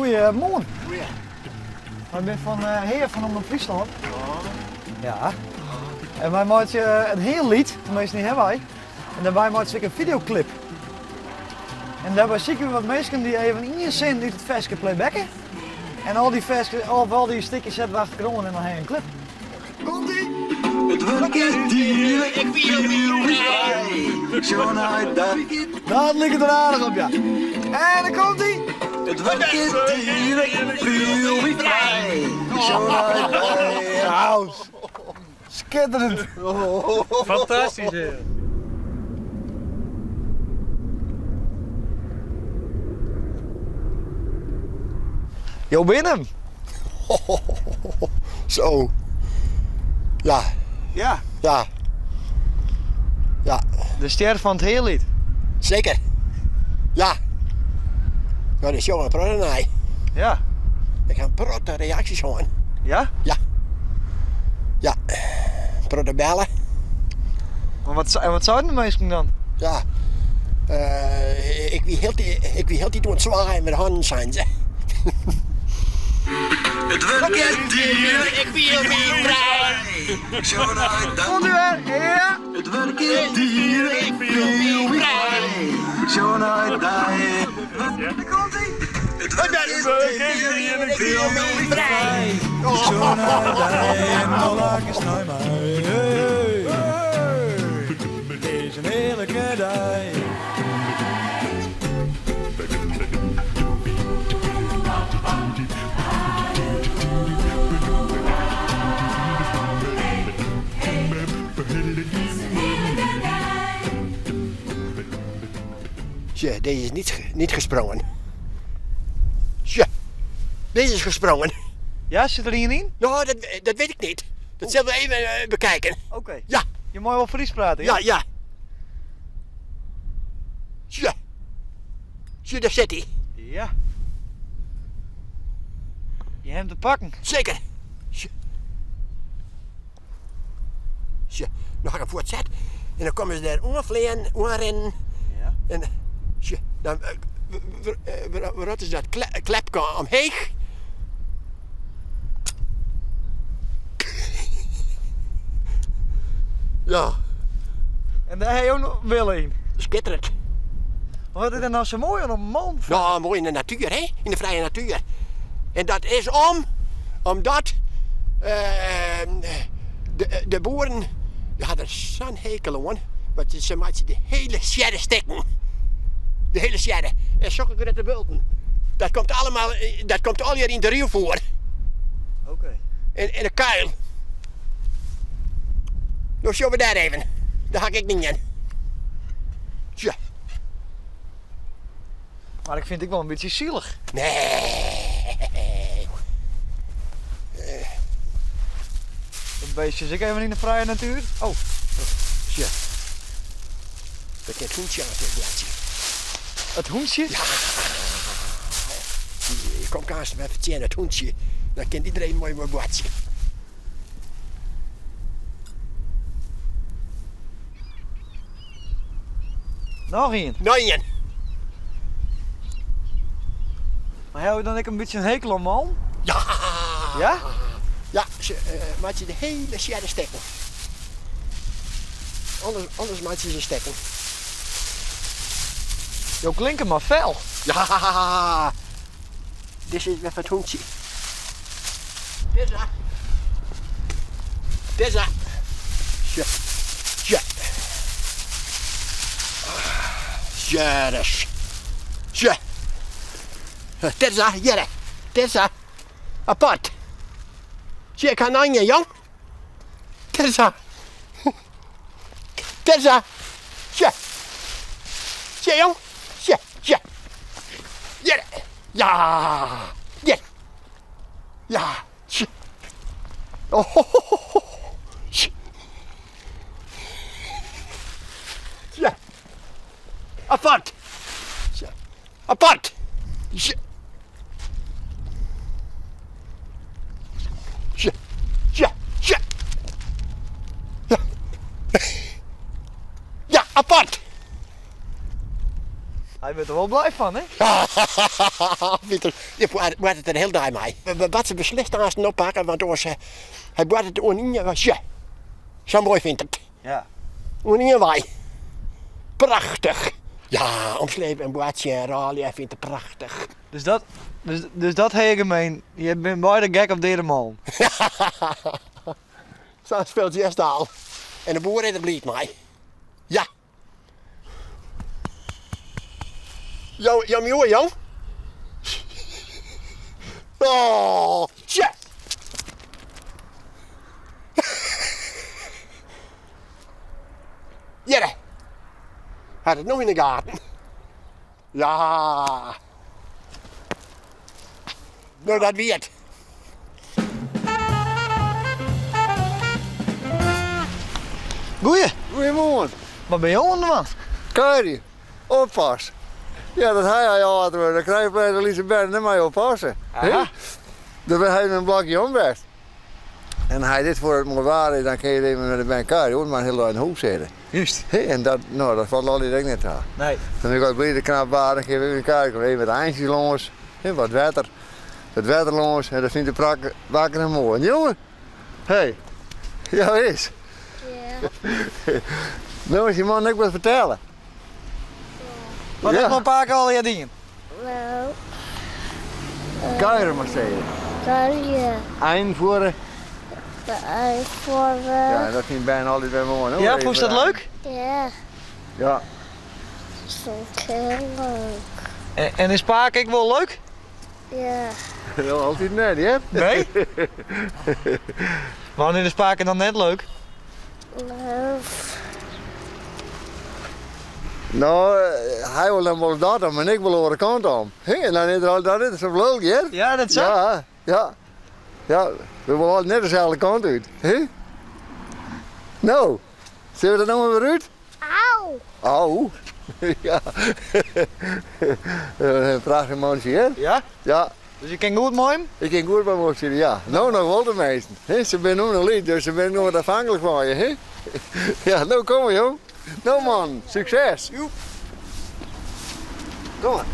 Goeiemorgen. Ik ben van Heer van Omroep-Friesland. Ja. En wij maken een heel lied, tenminste niet hebben wij. En daarbij maken we een videoclip. En daarbij zie ik wat mensen die even in je zin uit het versje playbacken. En al die versjes, al die stukjes zetten we achtergrond en dan heb je een clip. Komt-ie! Het werk is hier, ik wil weer zo naar dat. Dat ligt het er aardig op, ja. En dan komt ie! Het werk is hier, ik wil weer vrij. Zo naar dat. Nou, schitterend. Fantastisch, hè? Jo, binnen. Zo. Ja, Ja, ja. Ja, de ster van het heel lied. zeker. Ja. Ja, dat is jongen, praten naar. Ja. Ik ga praten reacties horen. Ja? Ja. Ja. Praten bellen. Maar wat zouden de mensen dan? Ja. Ik wie heel die doen het zwaaien met handen zijn ze. Het werk is hier, ik wil weer vrij. Zo naar dat. Komt u weer? Ja. Het werk is hier, ik wil weer vrij. Zo naar dat. Daar komt ie. Het werk is hier, ik wil weer vrij. Zo naar die en alle is naar mij. Hey, hey. Het is een heerlijke dag. Tja, deze is niet gesprongen. Tja, deze is gesprongen. Ja, zit er hierin? Nou, dat weet ik niet. Dat zullen we even bekijken. Oké. Ja, Je moet wel Fries praten, ja, ja. Tja. Tja, daar zit hij. Ja. Je hebt hem te pakken. Zeker. Tja. Tja, dan ga ik hem voortzetten. En dan komen ze daar onrennen. Ja. En tja, dan wat is dat? Klepje omheen. Ja, En daar heb je ook nog wel een. schitterend. Wat is er nou zo mooi aan een man? Nou, mooi in de natuur, hè? In de vrije natuur. En dat is omdat de boeren, die hadden zo'n hekel aan, want ze maken de hele sjedde stikken. De hele sjedde. En zulke grote bulten. Dat komt al hier in de riel voor. Oké. En een kuil. Nou, zullen we daar even. Daar ga ik niet in. Tja. Maar ik vind het wel een beetje zielig. Nee. Dat beestje is ik even in de vrije natuur. Oh. Tja. Dat is het hoentje aan het blaadje. Het hoensje? Ja. Kom kaas even zien, het hoentje. Dan kent iedereen mooi blaadje. Nog een. Nee. Maar heb je dan ook een beetje een hekel aan man? Ja. Ja? Ja, ze maakt je de hele sjedde stekken. Anders maakt je ze stekken. Jo, klinken maar fel. Ja. Dit is even het hoentje. Dit is dat. Dit is dat. Tja. Tja. Tja, dus. Tja. Dit is dat, hier. Dit is dat. Apart. Zie, ik ga naar je, jong. Dit is dat. Dit is dat. Tja. Zie, jong. Tja, tja. Hier. Ja. Hier. Ja. Tja. Oh, ho, ho, ho. Tja. Tja. Apart. Tja. Apart. Tja. Tja. Tja. Tja. Ja. Ja, apart. Hij bent er wel blij van, hè? Pieter, je moet het er heel dag mee. Wat ze beslist aan ze oppakken, want als hij wordt het oninje was je. Zo mooi vindt het. Ja. Oninje wij. Prachtig. Ja, omslepen en boatje en rally, hij vindt het prachtig. Dus dat heb je gemeen. Je bent beide gek op deze man. Zo speelt je eerst al. En de boer heeft het blied mij. Ja. Jouw jongen, jong? Oh, tja. Jere. Had het nog in de gaten. Ja. Nou, dat weet. Goeie. Goedemorgen. Wat ben je onderman? Kari, oppas. Ja, dat hij al had worden. Dan krijg je bij de Elisabeth niet mee oppassen. Aha. Dan ben hij een blokje omweg. En hij dit voor het moet waren, dan kun je even met de ben Kari, hoor, maar heel lang in de hoek zitten. Juist. En dat valt al direct net aan. Nee. Dan ben ik ook blij de knap waren, dan geef ik een Kari, even met eindjes langs, wat water. Het water langs en dat vindt de prak wakker en mooi. En jongen, hé, ja is. Ja. Nou is die man ook wat vertellen. Wat Ja. heb je nog een paar keer al je dingen? Nou, Kuieren maar zeggen. kan je Einvoeren. beantwoorden? Ja, dat vind ik bijna altijd weer mooi. hoor. Ja, Even vond je dat aan. leuk? Ja, Ja. dat vond ik heel leuk. En is Paak ik wel leuk? Ja, Wel altijd net, hè? Nee? Wanneer is Paak dan net leuk? leuk. Nou, hij wil dan wel dat om en ik wil over de kant om. En dan is er al dat is zo leuk, hè? Ja, dat zo. Ja, ja. Ja, we willen altijd net dezelfde kant uit. Hè? Nou, zullen we dat nou maar weer uit? Auw! Auw. Ja. Een prachtig mannetje, hè? Ja? Ja. Dus je kan goed mooi hem? Ik ging goed bij me zitten, ja. Nou, nog wel de meesten. Hè? Ze zijn nog een lied, dus ze zijn nog wat afhankelijk van je, hè? Ja, nou kom maar, jong. Nou man, succes. Joep. Kom maar.